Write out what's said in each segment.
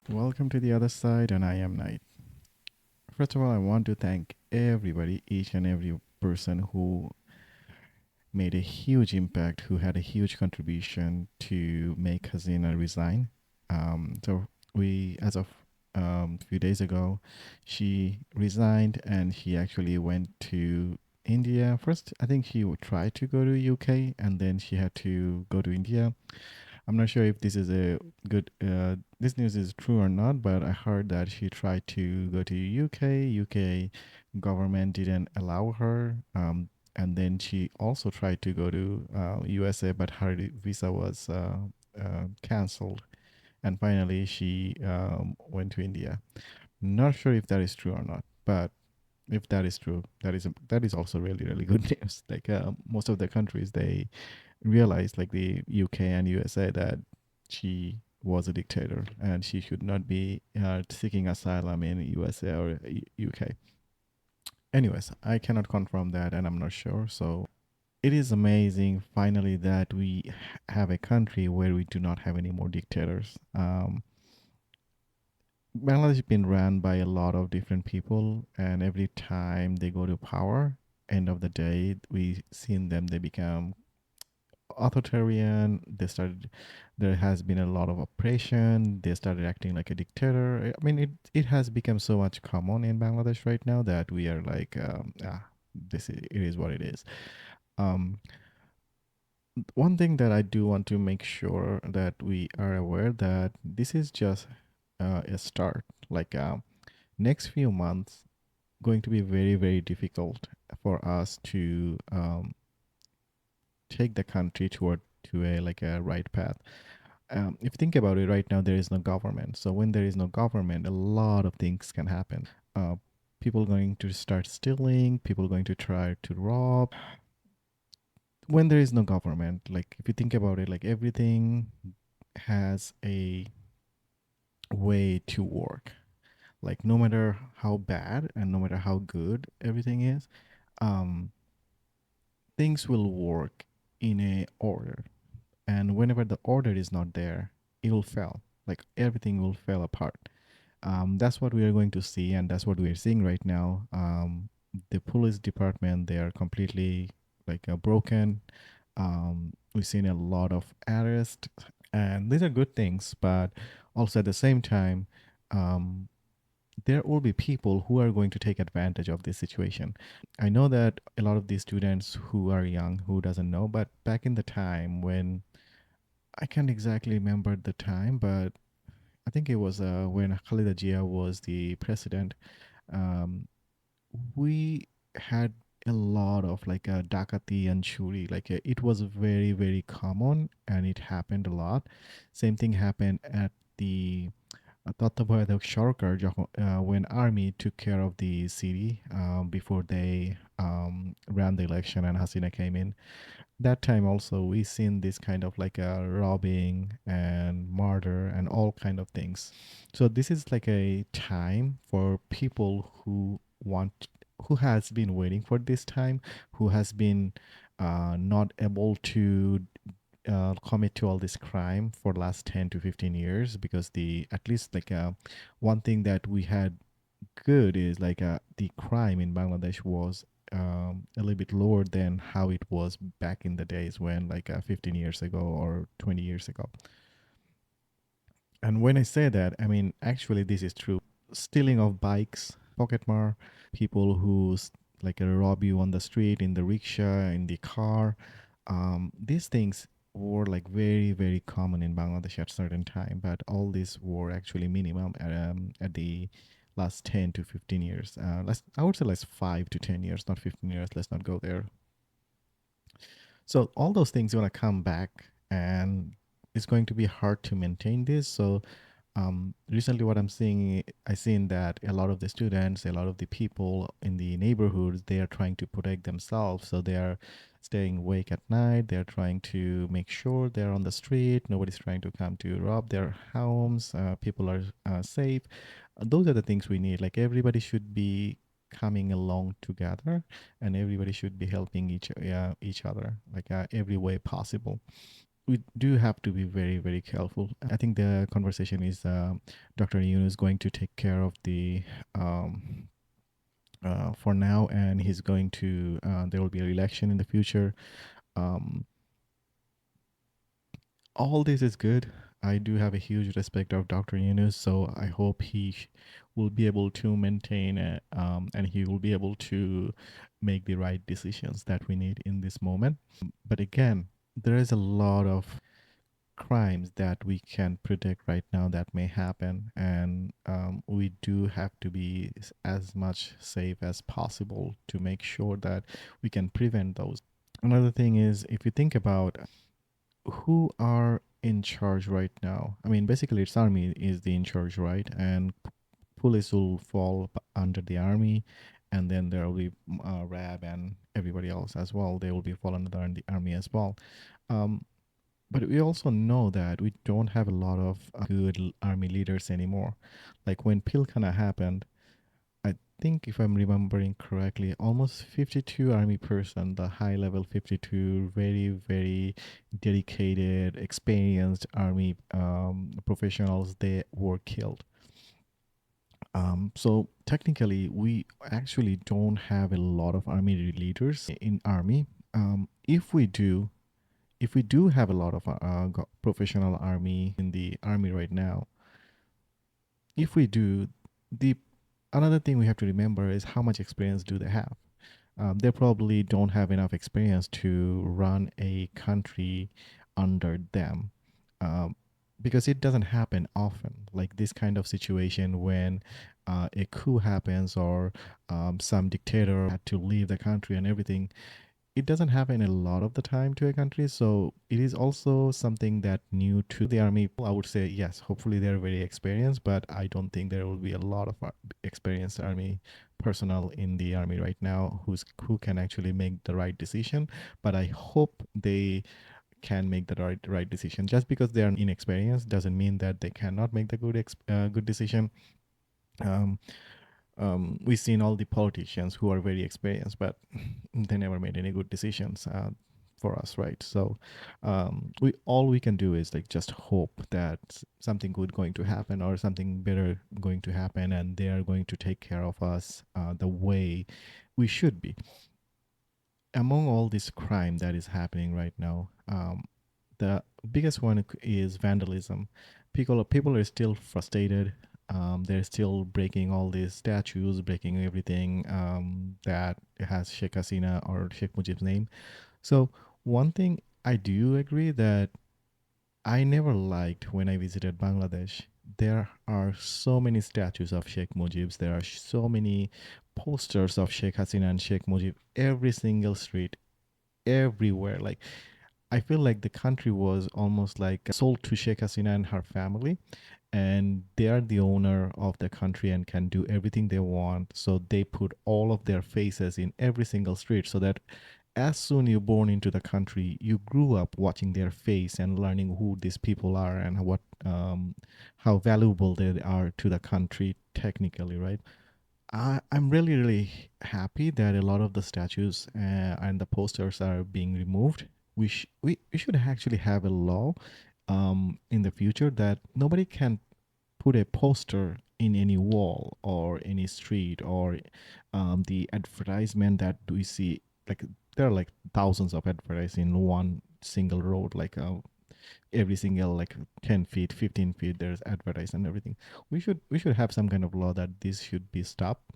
Welcome to the other side, and I am Knight. First of all, I want to thank everybody, each and every person who made a huge impact, who had a huge contribution to make Hasina resign. So as of a few days ago, she resigned and she actually went to India. First, I think she would try to go to UK, and then she had to go to India. I'm not sure if this is a good. This news is true or not, but I heard that she tried to go to UK. UK government didn't allow her, and then she also tried to go to USA, but her visa was cancelled. And finally, she went to India. Not sure if that is true or not, but if that is true, that is also really really good news. Like most of the countries, they realized, like the UK and USA, that she was a dictator and she should not be seeking asylum in USA or UK. Anyways, I cannot confirm that and I'm not sure. So it is amazing finally that we have a country where we do not have any more dictators. Bangladesh has been run by a lot of different people, and every time they go to power, end of the day, we seen them, they become authoritarian. There has been a lot of oppression. They started acting like a dictator. I mean, it has become so much common in Bangladesh right now that we are like, it is what it is. Um, One thing that I do want to make sure that we are aware that this is just a start. Like next few months going to be very very difficult for us to take the country toward to a like a right path. If you think about it, right now there is no government. So when there is no government, a lot of things can happen. Uh, People going to start stealing. People going to try to rob. When there is no government, like if you think about it, like everything has a way to work. Like no matter how bad and no matter how good everything is, um, things will work in a order. And whenever the order is not there, it will fail. Like everything will fall apart. That's what we are going to see, and that's what we are seeing right now. The police department, they are completely like broken. We've seen a lot of arrests, and these are good things, but also at the same time, um, there will be people who are going to take advantage of this situation. I know that a lot of these students who are young, who doesn't know, but back in the time when I can't exactly remember the time, but I think it was when Khalida Jia was the president. Um, we had a lot of like dakati and churi. Like it was very very common, and it happened a lot. Same thing happened at the তত্ত্বাবধায়ক সরকার যখন when army took care of the city before they ran the election and Hasina came in. That time also we seen this kind of like a robbing and murder and all kind of things. So this is like a time for people want who has been waiting for this time, who has been not able to commit to all this crime for last 10 to 15 years, because the at least like one thing that we had good is like the crime in Bangladesh was a little bit lower than how it was back in the days when like 15 years ago or 20 years ago. And when I say that, I mean actually this is true. Stealing of bikes, pocketmar, people who like rob you on the street, in the rickshaw, in the car. These things were like very very common in Bangladesh at certain time, but all these were actually minimum at the last 10 to 15 years. I would say like 5 to 10 years, not 15 years. Let's not go there. So all those things going to come back, and it's going to be hard to maintain this. So recently, what I'm seeing, I seen that a lot of the students, a lot of the people in the neighborhoods, they are trying to protect themselves. So they are staying awake at night. They are trying to make sure they're on the street. Nobody's trying to come to rob their homes. People are safe. Those are the things we need. Like everybody should be coming along together, and everybody should be helping each other like every way possible. We do have to be very very careful. I think the conversation is Dr. Yunus is going to take care of the um, for now, and he's going to there will be an election in the future. um, all this is good. I do have a huge respect of Dr. Yunus, so I hope will be able to maintain it, and he will be able to make the right decisions that we need in this moment. But again, there is a lot of crimes that we can predict right now that may happen, and we do have to be as much safe as possible to make sure that we can prevent those. Another thing is, if you think about who are in charge right now. I mean, basically, it's army is the in charge, right? And police will fall under the army, and then there will be RAB and everybody else as well. They will be fall under the army as well. Um, but we also know that we don't have a lot of good army leaders anymore. Like when Pilkana happened, I think if I'm remembering correctly, almost 52 army person, the high level 52, very, very dedicated, experienced army professionals, they were killed. So technically, we actually don't have a lot of army leaders in army. If we do have a lot of professional army in the army right now, if we do, the another thing we have to remember is how much experience do they have. They probably don't have enough experience to run a country under them, um, because it doesn't happen often. Like this kind of situation when a coup happens, or some dictator had to leave the country and everything, it doesn't happen a lot of the time to a country. So it is also something that new to the army. I would say yes, hopefully they're very experienced, but I don't think there will be a lot of experienced army personnel in the army right now who can actually make the right decision. But I hope they can make the right decision. Just because they are inexperienced doesn't mean that they cannot make the good decision. um, we've seen all the politicians who are very experienced, but they never made any good decisions for us, right? So we all we can do is like just hope that something good going to happen or something better going to happen, and they are going to take care of us the way we should be. Among all this crime that is happening right now, the biggest one is vandalism. People are still frustrated. They're still breaking all these statues, breaking everything that has Sheikh Hasina or Sheikh Mujib's name. So one thing I do agree that I never liked when I visited Bangladesh. There are so many statues of Sheikh Mujibs. There are so many posters of Sheikh Hasina and Sheikh Mujib. Every single street, everywhere. Like I feel like the country was almost like sold to Sheikh Hasina and her family, and they are the owner of the country and can do everything they want. So they put all of their faces in every single street, so that as soon you're born into the country, you grew up watching their face and learning who these people are and how valuable they are to the country technically, right? I'm really, really happy that a lot of the statues and the posters are being removed. We should actually have a law in the future that nobody can put a poster in any wall or any street, or the advertisement that we see. Like there are like thousands of advertisements in one single road, like every single like 10 feet 15 feet there's advertised and everything. We should have some kind of law that this should be stopped.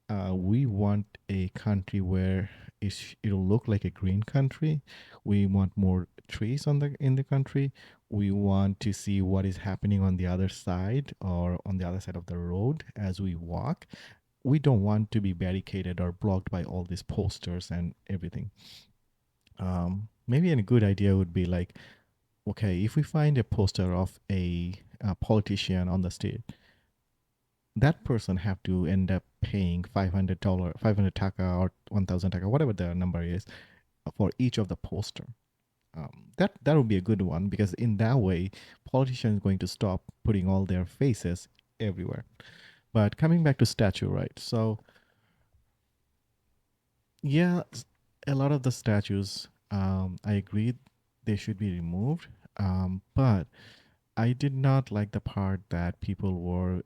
We want a country where it'll look like a green country. We want more trees in the country. We want to see what is happening on the other side or on the other side of the road as we walk. We don't want to be barricaded or blocked by all these posters and everything. Maybe a good idea would be like, okay, if we find a poster of a politician on the street, that person have to end up paying $500, 500 taka or 1,000 taka, whatever the number is, for each of the poster. That would be a good one, because in that way, politicians going to stop putting all their faces everywhere. But coming back to statue, right? So Yeah, a lot of the statues, I agree they should be removed. But I did not like the part that people were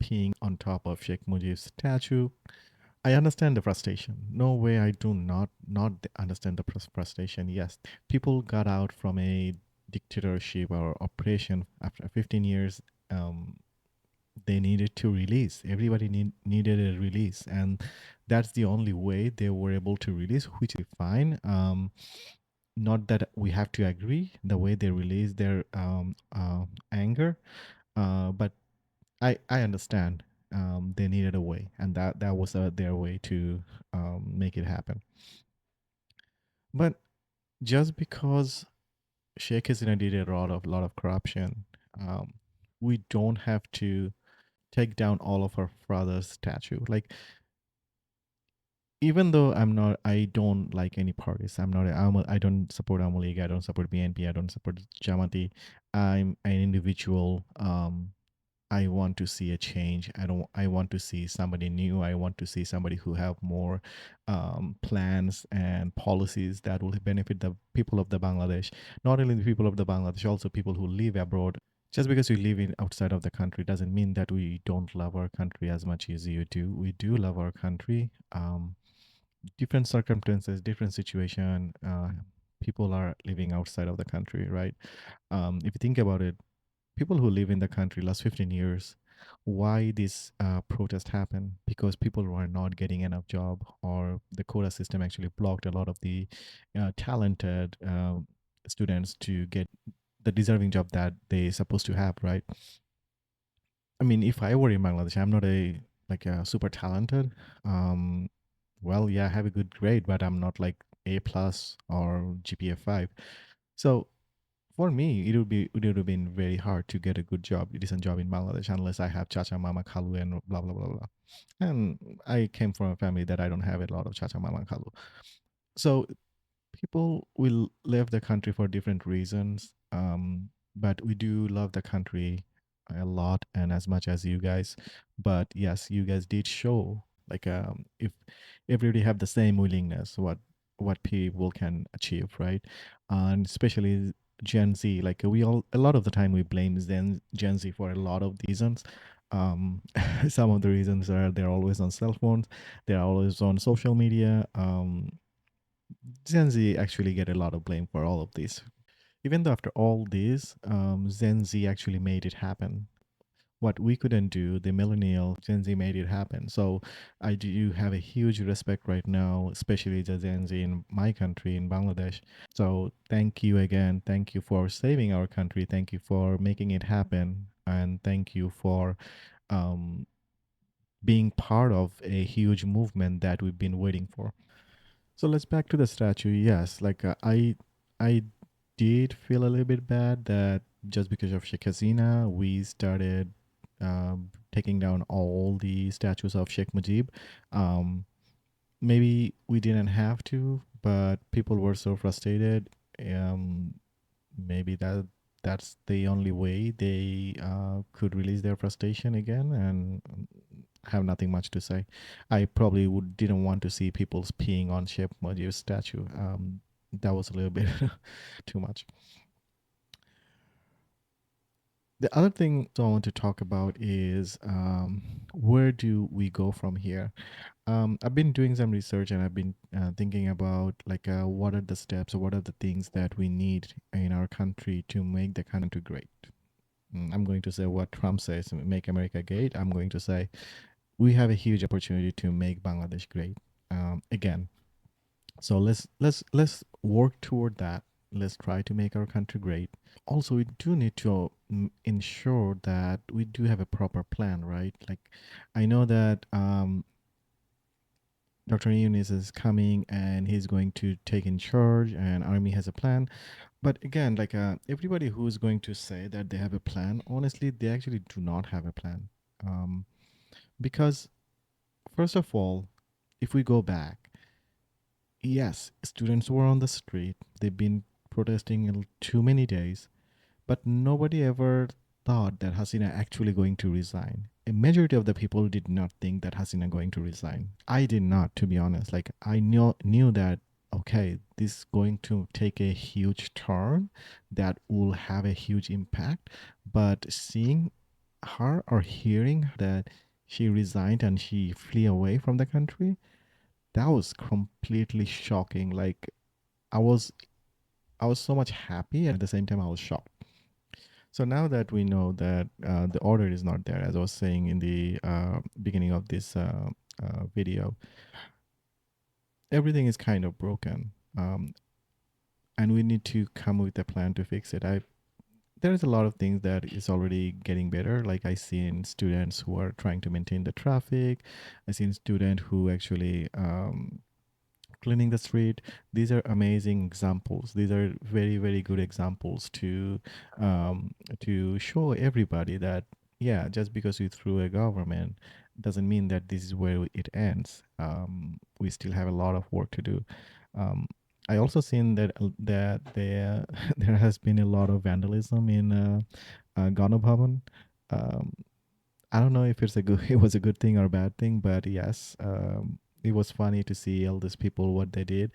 peeing on top of Sheikh Mujib's statue. I understand the frustration. No way, I do not understand the frustration. Yes, people got out from a dictatorship or oppression after 15 years. Um, they needed to release. Everybody needed a release, and that's the only way they were able to release, which is fine. Not that we have to agree the way they release their anger, but I understand they needed a way, and that was their way to make it happen. But just because Sheikh Hasina did a lot of corruption, um, we don't have to take down all of our father's statue. Like, even though I don't like any parties. I don't support Amu League. I don't support BNP. I don't support Jamati. I'm an individual. I want to see a change. I want to see somebody new. I want to see somebody who have more plans and policies that will benefit the people of the Bangladesh. Not only the people of the Bangladesh, also people who live abroad. Just because we live in outside of the country doesn't mean that we don't love our country as much as you do. We do love our country. Different circumstances, different situation. People are living outside of the country, right? If you think about it, people who live in the country last 15 years, why this protest happened? Because people were not getting enough job, or the quota system actually blocked a lot of the talented students to get the deserving job that they supposed to have, right? I mean, if I were in Bangladesh, I'm not a like a super talented. Um, well, yeah, I have a good grade, but I'm not like A plus or GPA 5. So for me, it would have been very hard to get a good job, a decent job in Bangladesh, unless I have Chacha Mama Kalu and blah blah blah blah. And I came from a family that I don't have a lot of Chacha Mama Kalu. So people will leave the country for different reasons, but we do love the country a lot and as much as you guys. But yes, you guys did show, like, if everybody have the same willingness, what people can achieve, right? And especially Gen Z, like, we all, a lot of the time we blame Gen Z for a lot of reasons. Some of the reasons are they're always on cell phones, they're always on social media. Gen Z actually get a lot of blame for all of this. Even though after all this, Gen Z actually made it happen. What we couldn't do, the millennial Gen Z made it happen. So I do have a huge respect right now, especially the Gen Z in my country, in Bangladesh. So thank you again. Thank you for saving our country. Thank you for making it happen. And thank you for um, being part of a huge movement that we've been waiting for. So let's back to the statue. Yes, like, I did feel a little bit bad that just because of Sheikh Hasina, we started taking down all the statues of Sheikh Mujib. Um, Maybe we didn't have to, but people were so frustrated. Um, Maybe that's the only way they could release their frustration again, and have nothing much to say. I probably would didn't want to see people peeing on Sheikh Mujib's statue. That was a little bit too much. The other thing I want to talk about is, where do we go from here? I've been doing some research, and I've been thinking about, like, what are the steps, or what are the things that we need in our country to make the country great. I'm going to say what Trump says, make America great. I'm going to say we have a huge opportunity to make Bangladesh great again. So let's work toward that. Let's try to make our country great. Also, we do need to ensure that we do have a proper plan, right? Like, I know that Dr. Yunis is coming and he's going to take in charge, and army has a plan. But again, like, everybody who is going to say that they have a plan, honestly, they actually do not have a plan. Because first of all, if we go back, yes, students were on the street. They've been protesting in too many days, but nobody ever thought that Hasina actually going to resign. a majority of the people did not think that Hasina going to resign. I did not, to be honest. Like I knew that okay, this is going to take a huge turn that will have a huge impact. But seeing her or hearing that she resigned and she flew away from the country, that was completely shocking. Like I was I was so much happy and at the same time I was shocked. So now that we know that the order is not there, as I was saying in the beginning of this video, everything is kind of broken, and we need to come with a plan to fix it. There's a lot of things that is already getting better. Like I seen students who are trying to maintain the traffic. I seen student who actually cleaning the street. These are amazing examples. These are very very good examples to show everybody that yeah, just because you threw a government doesn't mean that this is where it ends. We still have a lot of work to do. um, I also seen that there there has been a lot of vandalism in Gana Bhavan. um, I don't know if it's a good it was a good thing or a bad thing, but yes, it was funny to see all these people what they did.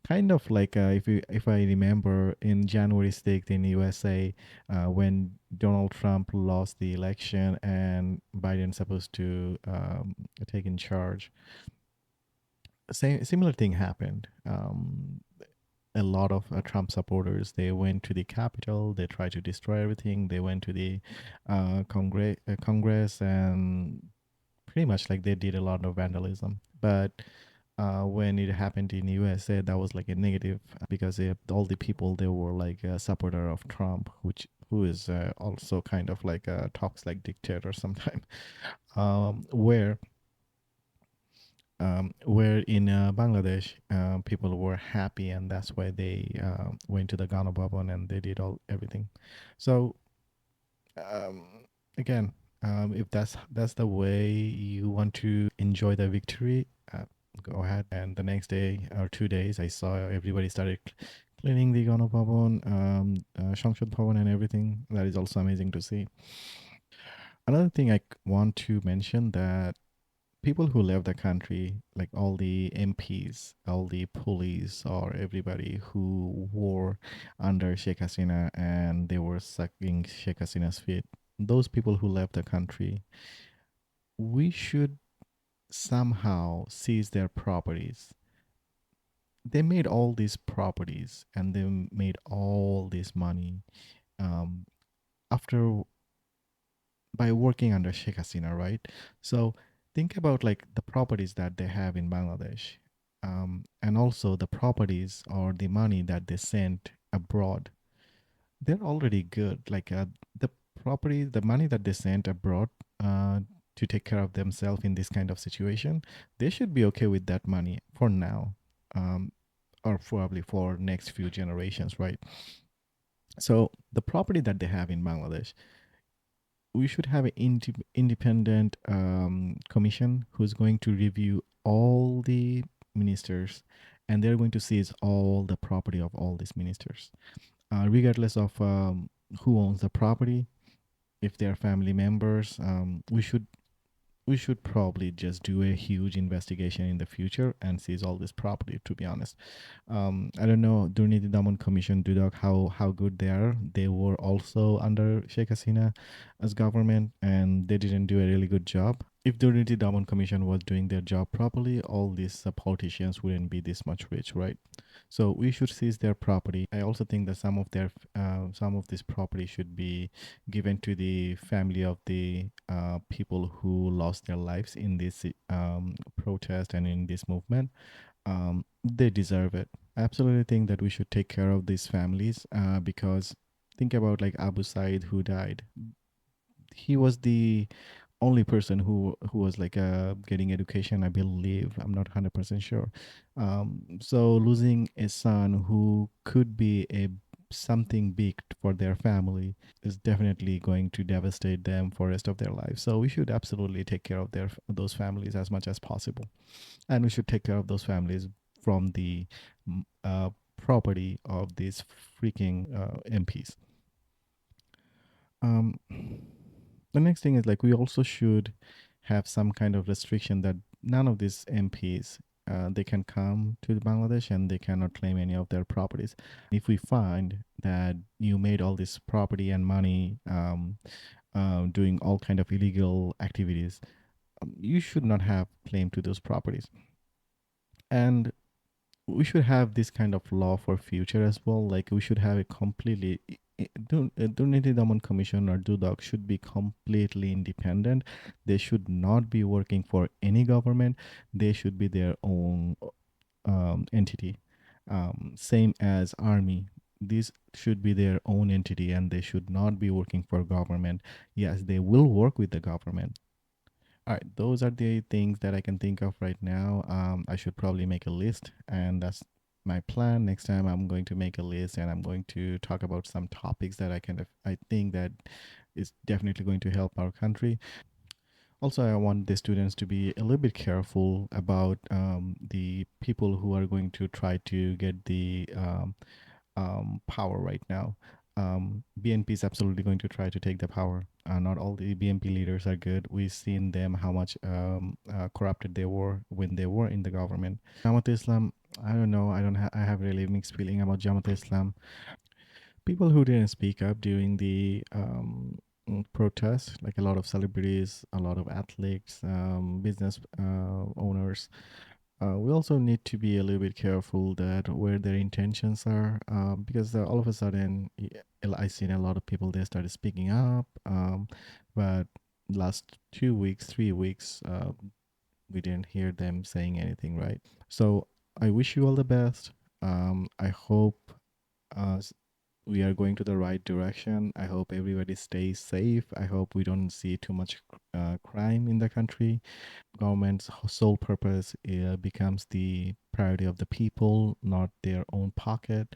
Kind of like if I remember in January 6th in USA, when Donald Trump lost the election and Biden supposed to take in charge, same similar thing happened. A lot of Trump supporters they went to the Capitol. They tried to destroy everything. They went to the Congress and pretty much like they did a lot of vandalism. But when it happened in USA, that was like a negative because all the people they were like a supporter of Trump, which who is also kind of like talks like dictator sometimes. Where where in Bangladesh, people were happy, and that's why they went to the Ghana Bhavan and they did all everything. So um, again, if that's the way you want to enjoy the victory, go ahead. And the next day or 2 days, I saw everybody started cleaning the Ghana Bhavan, Shamshad Bhavan, and everything. That is also amazing to see. Another thing I want to mention that people who left the country, like all the MPs, all the police, or everybody who were under Sheikh Hasina and they were sucking Sheikh Hasina's feet, those people who left the country, we should somehow seize their properties. They made all these properties and they made all this money um, after by working under Sheikh Hasina, right? So think about like the properties that they have in Bangladesh, and also the properties or the money that they sent abroad. They're already good. Like the property, the money that they sent abroad uh, to take care of themselves in this kind of situation, they should be okay with that money for now, um, or probably for next few generations, right? So the property that they have in Bangladesh, we should have an independent commission who's going to review all the ministers and they're going to seize all the property of all these ministers, regardless of who owns the property. If they're family members, we should probably just do a huge investigation in the future and seize all this property, to be honest. I don't know Durniti Daman Commission, Dudak, how good they are. They were also under Sheikh Hasina as government, and they didn't do a really good job. If the Durniti Daman Commission was doing their job properly, all these politicians wouldn't be this much rich, right? So we should seize their property. I also think that some of this property should be given to the family of the people who lost their lives in this protest and in this movement. They deserve it. I absolutely think that we should take care of these families because think about like Abu Said who died. He was the only person who was like getting education, I believe. I'm not 100% sure. So losing a son who could be a something big for their family is definitely going to devastate them for rest of their lives. So we should absolutely take care of their those families as much as possible, and we should take care of those families from the property of these freaking MPs. um The next thing is like we also should have some kind of restriction that none of these MPs they can come to Bangladesh and they cannot claim any of their properties. If we find that you made all this property and money doing all kind of illegal activities, you should not have claim to those properties. And we should have this kind of law for future as well. Like we should have a completely Durinity Daman Commission or Dudak should be completely independent. They should not be working for any government. They should be their own entity. Same as army. These should be their own entity and they should not be working for government. Yes, they will work with the government. All right, those are the things that I can think of right now. I should probably make a list, and that's my plan. Next time, I'm going to make a list, and I'm going to talk about some topics that I think that is definitely going to help our country. Also, I want the students to be a little bit careful about the people who are going to try to get the power right now. BNP is absolutely going to try to take the power. Not all the BNP leaders are good. We've seen them how much corrupted they were when they were in the government. Jamaat Islam, I don't know. I have really mixed feeling about Jamaat Islam. People who didn't speak up during the protest, like a lot of celebrities, a lot of athletes, business owners, we also need to be a little bit careful that where their intentions are, because all of a sudden I seen a lot of people they started speaking up, but last 2 weeks, 3 weeks, we didn't hear them saying anything, right? So I wish you all the best. I hope uh, s- we are going to the right direction. I hope everybody stays safe. I hope we don't see too much crime in the country. Government's sole purpose becomes the priority of the people, not their own pocket.